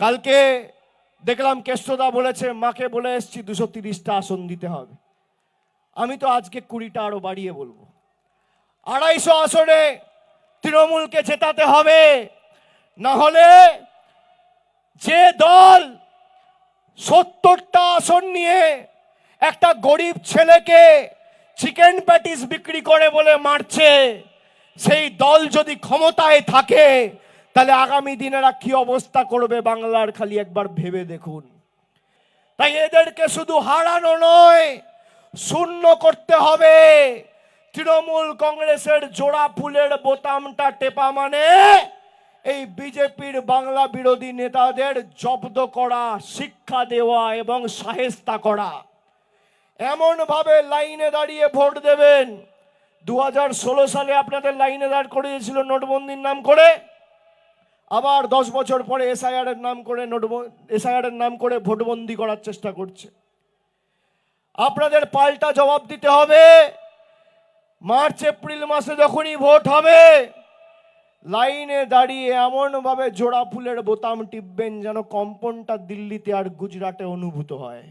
কালকে দেখলাম কেষ্টদা বলেছে মাকে বলে এসছি 230টা আসন দিতে হবে। আমি তো আজকে 20টা আরো বাড়িয়ে বলবো। 250 আসনে তৃণমূলকে জেতাতে হবে, না হলে যে দল 70টা আসন নিয়ে একটা গরিব ছেলেকে চিকেন প্যাটিস বিক্রি করে বলে মারছে, সেই দল যদি ক্ষমতায় থাকে তাহলে আগামী দিনেরা কি অবস্থা করবে বাংলার খালি একবার ভেবে দেখুন। তাই এদেরকে শুধু হারানো নয়, শূন্য করতে হবে। তৃণমূল কংগ্রেসের জোড়া ফুলের বোতামটা টেপা মানে এই বিজেপির বাংলা বিরোধী নেতাদের জব্দ করা, শিক্ষা দেওয়া এবং শায়েস্তা করা। এমন ভাবে লাইনে দাঁড়িয়ে ভোট দেবেন। 2016 সালে আপনাদের লাইনে দাঁড় করিয়েছিল নোটবন্দির নাম করে, আবার 10 বছর পরে এসআইআর এর নাম করে ভোটবন্দি করার চেষ্টা করছে। আপনাদের পাল্টা জবাব দিতে হবে। মার্চ এপ্রিল মাসে যখনই ভোট হবে, লাইনে দাঁড়িয়ে এমন ভাবে জোড়া ফুলের বোতাম টিপবেন যেন কম্পনটা দিল্লিতে আর গুজরাটে অনুভূত হয়।